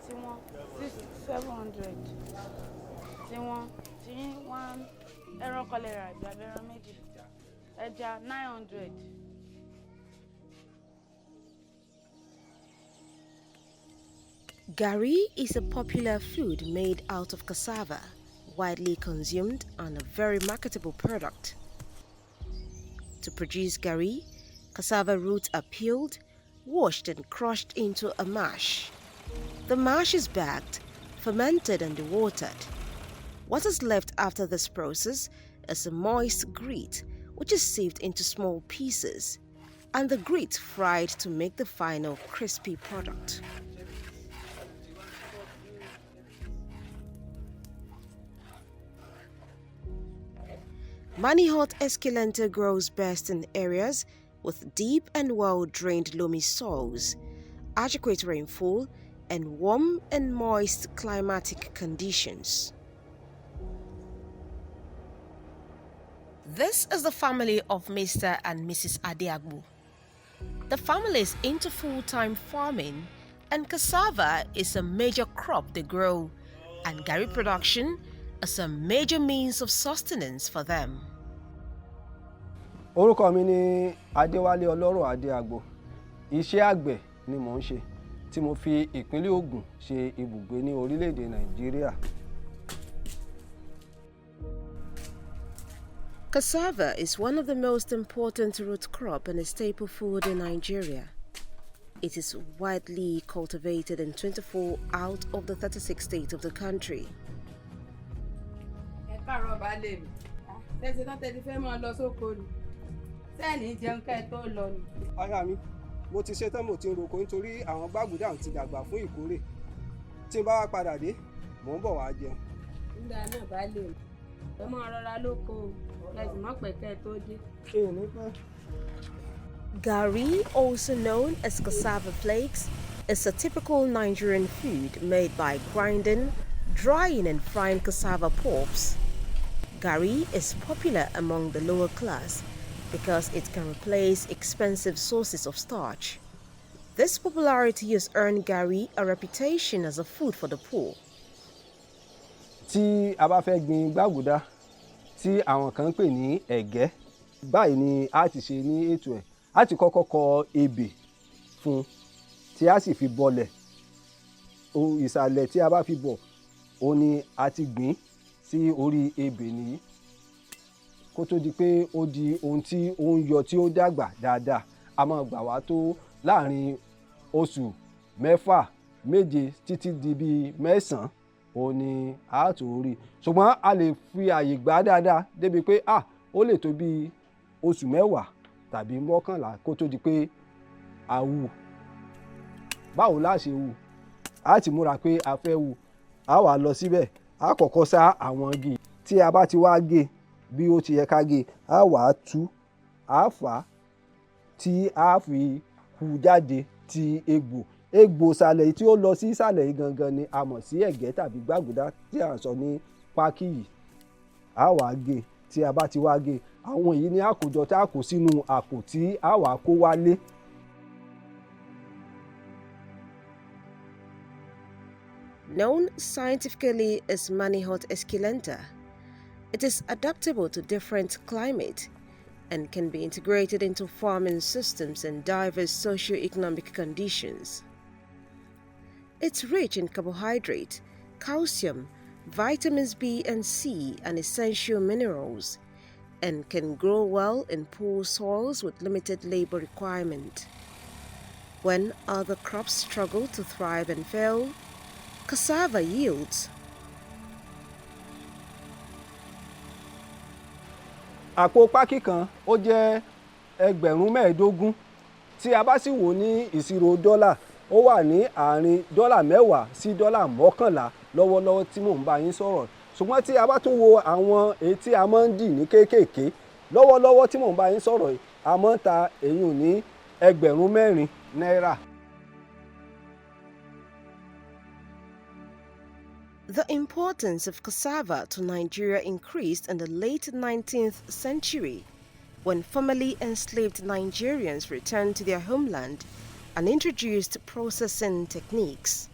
Tiwọn 700. Tiwọn one ẹran cholera ẹran méjì. Ẹja 900. Garri is a popular food made out of cassava, widely consumed and a very marketable product. To produce garri, cassava roots are peeled, washed and crushed into a mash. The mash is bagged, fermented and dewatered. What is left after this process is a moist grit, which is sieved into small pieces, and the grit fried to make the final crispy product. Manihot esculenta grows best in areas with deep and well-drained loamy soils, adequate rainfall, and warm and moist climatic conditions. This is the family of Mr. and Mrs. Adeagbo. The family is into full-time farming, and cassava is a major crop they grow, and garri production is a major means of sustenance for them. Orúkọ mi ni Adéwálé Ọlọ́rọ̀ Adéagbo. Iṣẹ́ àgbẹ̀ ni mò ń ṣe tí mo fi ìpínlẹ̀ Ògùn ṣe ibùgbé ní orílẹ̀-èdè Nàìjíríà. Cassava is one of the most important root crop and a staple food in Nigeria. It is widely cultivated in 24 out of the 36 states of the country. Aya mi, mo ti ṣetán mo ti ń roko nítorí àwọn gbàgùdà ti dàgbà fún ìkórè. Tí n bá wá padà dé, mò ń bọ̀ wá jẹun. Nígbà náà bá lè ẹ máa rọra lóko ẹ̀sìn mọ́ pẹ̀kẹ́ tó dé. Garri, also known as cassava flakes, is a typical Nigerian food made by grinding, drying and frying cassava pulps. Garri is popular among the lower class because it can replace expensive sources of starch. This popularity has earned garri a reputation as a food for the poor. Tí a bá fẹ́ gbin gbàgùdà tí àwọn kan ń pè ní ẹ̀gẹ́, báyìí ni a ti ṣe ní ètò ẹ̀. A ti kọ́kọ́ kọ ebè fún tí a sì fi bọlẹ̀. Ìsàlẹ̀ tí a bá fi bọ̀, ó ní a ti gbìn sí orí ebè nìyí. Kó tó di pé ó di ohun tí ó ń yọ tí ó dàgbà dáadáa, a máa gbà wá tó láàrin oṣù 6, 7 títí di bíi 9, ó ní a tó rí. Ṣùgbọ́n a lè fi àyè gbà dáadáa débi pé ó lè tó bíi oṣù 10 tàbí 11 kó tó di pé a hù. Báwo la ṣe hù? A ti múra pé a fẹ́ hù. A wá lọ síbẹ̀, a kọ́kọ́ sá àwọn igi. Tí a bá ti wá gé bí ó ti yẹ ká gé, a wá tú, a fà tí a fi hù jáde ti egbò. Egbò ìsàlẹ̀ tí ó lọ sí ìsàlẹ̀ yìí gangan ni a mọ̀ sí ẹ̀gẹ́ tàbí gbàgùdà tí a sọ ní pákí yìí. A wá gé. Tí a bá ti wá gé, àwọn yìí ní àkójọ tí a kó sínú àpò tí a wá kó wálé. Known scientifically as Manihot esculenta, it is adaptable to different climate and can be integrated into farming systems and diverse socio-economic conditions. It's rich in carbohydrate, calcium, vitamins B and C, and essential minerals, and can grow well in poor soils with limited labor requirement. When other crops struggle to thrive and fail, cassava yields. Àpò pákí kan ó jẹ́ ẹgbẹ̀rún 15. Tí a bá sì wò ní ìṣirò dọ́là, ó wà ní àárín $10 sí $11 lọ́wọ́lọ́wọ́ tí mò ń bá yín sọ̀rọ̀. Ṣùgbọ́n tí a bá tún wo àwọn èyí tí a máa ń dì ní kéékèèké, lọ́wọ́lọ́wọ́ tí mò ń bá yín sọ̀rọ̀ yìí, a máa ń ta èyí ní ẹgbẹ̀rún 4 náírà. The importance of cassava to Nigeria increased in the late 19th century when formerly enslaved Nigerians returned to their homeland and introduced processing techniques.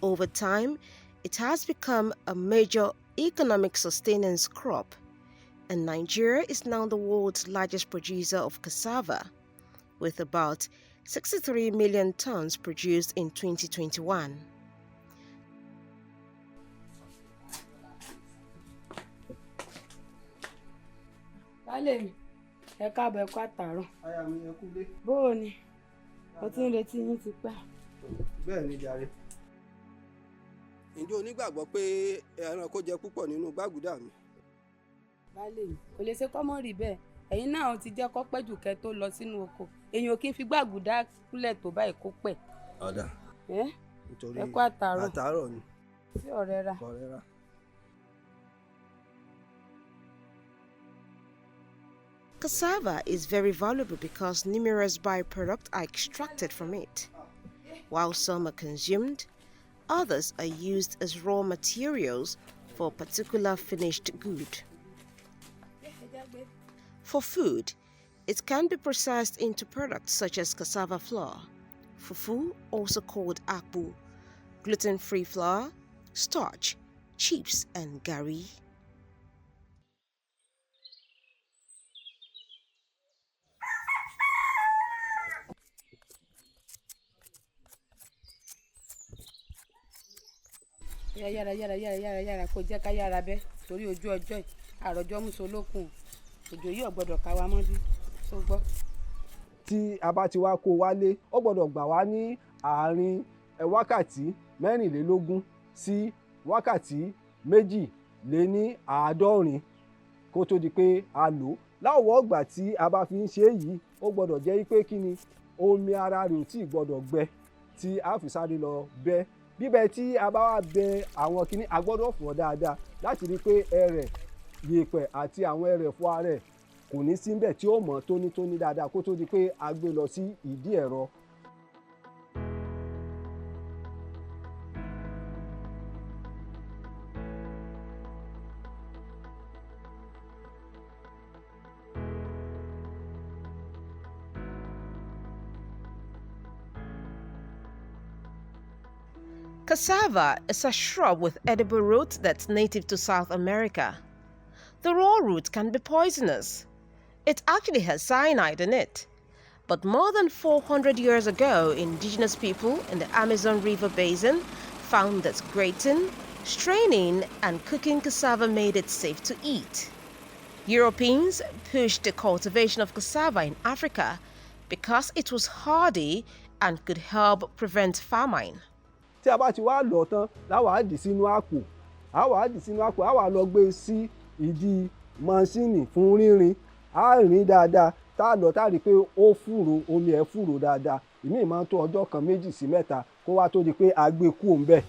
Over time, it has become a major economic sustenance crop, and Nigeria is now the world's largest producer of cassava, with about 63 million tons produced in 2021. Baálé mi, ẹ káàbọ̀ ẹ kú àtàárọ̀. Aya mi ẹ kú lé. Bóò ni? Mo ti ń retí yín ti pẹ́. Bẹ́ẹ̀ ni jàre. Ǹjẹ́ o nígbàgbọ́ pé ẹranko jẹ púpọ̀ nínú gbàgùdà mi? Baálé mi, kò lè ṣe kọ́mọ́ rí bẹ́ẹ̀. Ẹ̀yin náà ti jẹ́ kó pẹ́ jù kẹ́ tó lọ sínú oko. Èèyàn kì í fi gbàgùdà kúlẹ̀ tó báyìí kó pẹ́. Ọ̀dà. Ẹ kú àtàárọ̀. Àtàárọ̀ ni. Sí ọ̀rẹ́ ra. Ọ̀rẹ́ ra. Cassava is very valuable because numerous byproducts are extracted from it. While some are consumed, others are used as raw materials for a particular finished good. For food, it can be processed into products such as cassava flour, fufu, also called akpu, gluten-free flour, starch, chips, and garri. Yára kó jẹ́ ká yára bẹ́ torí ojú ọjọ́ yìí àròjọ́ mùsùlùkùn òjò yìí ò gbọ́dọ̀ ká wa mọ́jú tó gbọ́. Tí a bá ti wá kó wálé ó gbọ́dọ̀ gbà wá ní àárín wákàtí 24 sí wákàtí 72 kó tó di pé a lò. Láwọ̀ ọgbà tí a bá fi ń ṣe èyí ó gbọ́dọ̀ jẹ́ pé kí ni omi ara rẹ̀ ò tí ì gbọ́dọ̀ gbẹ tí a fi sáré lọ bẹ́. Bíbẹ̀ tí a bá wá bẹ àwọn kinní a gbọ́dọ̀ fọ̀ dáadáa láti rí pé ẹrẹ̀ yèèpẹ̀ àti àwọn ẹrẹ̀fọ̀ ara rẹ̀ kò ní síbẹ̀ tí ó mọ́ tónítóní dáadáa kó tó di pé a gbé lọ sí ìdí ẹ̀rọ. Cassava is a shrub with edible roots that's native to South America. The raw root can be poisonous. It actually has cyanide in it. But more than 400 years ago, indigenous people in the Amazon River Basin found that grating, straining, and cooking cassava made it safe to eat. Europeans pushed the cultivation of cassava in Africa because it was hardy and could help prevent famine. Tí a bá ti wá lọ̀ tán láwa á dì sínú àpò á wá lọ gbé sí ìdí mọ́ṣíìnì fún rínrin á rìn dáadáa tá a lọ tá a rí i pé ó fúrò omi ẹ̀ fúrò dáadáa ìmíì máa ń tó ọjọ́ kan 2 sí 3 kó wá tó di pé a gbé kúrò ńbẹ̀.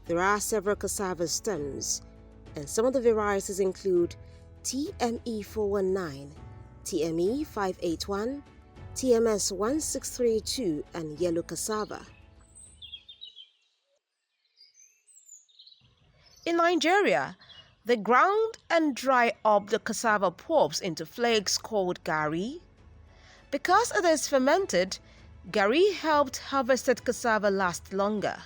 There are several cassava stems, and some of the varieties include TME 419, TME 581, TMS 1632, and yellow cassava. In Nigeria, they ground and dry up the cassava pulps into flakes called GARRI. Because it is fermented, GARRI helped harvested cassava last longer.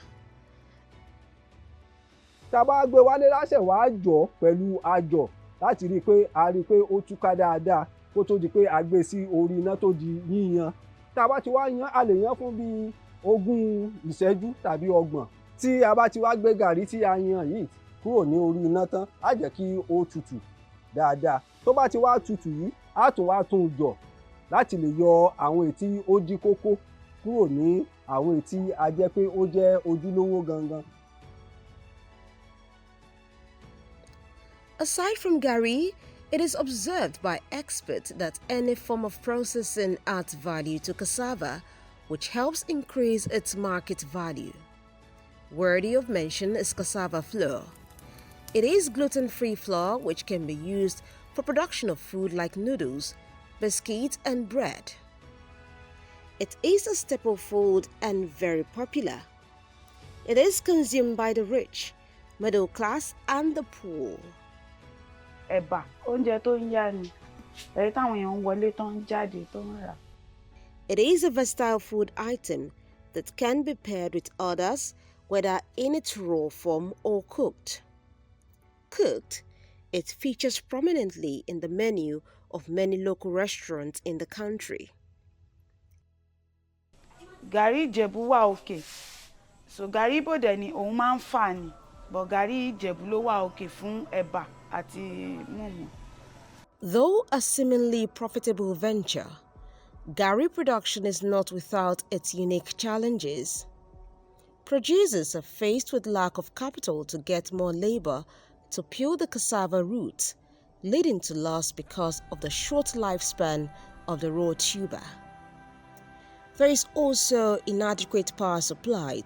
Tá a bá gbé wálé láṣẹ wá jọ pẹ̀lú àjọ láti rí i pé ó túká dáadáa kó tó di pé a gbé sí orí iná tó di yíyan. Tá a bá ti wá yan a lè yan fún bí 20 ìṣẹ́jú tàbí 30. Tí a bá ti wá gbé gàrí tí a yan yìí kúrò ní orí iná tán á jẹ́ kí ó tutù dáadáa. Tó bá ti wá tutù yìí á tún wá tún jọ láti lè yọ àwọn èyí tí ó jí kókó kúrò ní àwọn èyí tí a jẹ́ pé ó jẹ́ ojúlówó gangan. Aside from GARRI, it is observed by experts that any form of processing adds value to cassava, which helps increase its market value. Worthy of mention is cassava flour. It is gluten-free flour which can be used for production of food like noodles, biscuits, and bread. It is a staple food and very popular. It is consumed by the rich, middle class, and the poor. Ẹ̀bà oúnjẹ tó ń yá ni èyí táwọn èèyàn ń wọlé tó ń jáde tó ń rà. It is a versatile food item that can be paired with others whether in its raw form or cooked. Cooked, it features prominently in the menu of many local restaurants in the country. Gàrí Ìjẹ̀bú wà òkè. So gàrí Ìgbò dẹ̀ ni òun máa ń fà ni. But gàrí Ìjẹ̀bú ló wà òkè fún ẹ̀bà àti mọ̀mọ́. Though a seemingly profitable venture, garri production is not without its unique challenges. Producers are faced with lack of capital to get more labor to peel the cassava roots, leading to loss because of the short lifespan of the raw tuber. There is also inadequate power supply.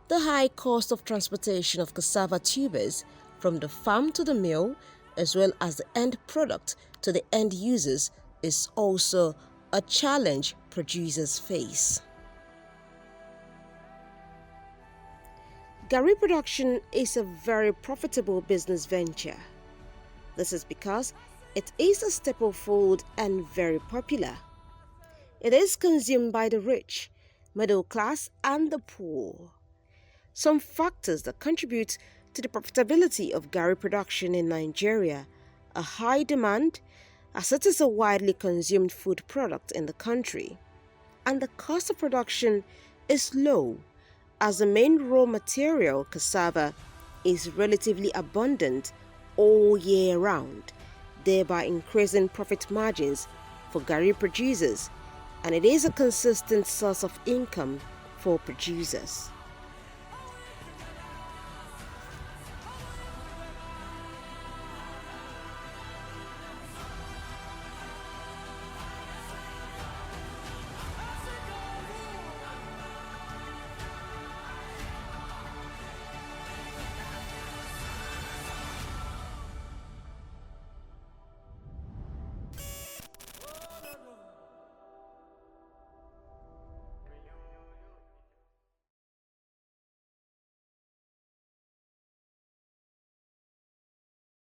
The high cost of transportation of cassava tubers from the farm to the mill, as well as the end product to the end users, is also a challenge producers face. Garri production is a very profitable business venture. This is because it is a staple food and very popular. It is consumed by the rich, middle class, and the poor. Some factors that contribute to the profitability of garri production in Nigeria are high demand, as it is a widely consumed food product in the country, and the cost of production is low, as the main raw material, cassava, is relatively abundant all year round, thereby increasing profit margins for garri producers, and it is a consistent source of income for producers.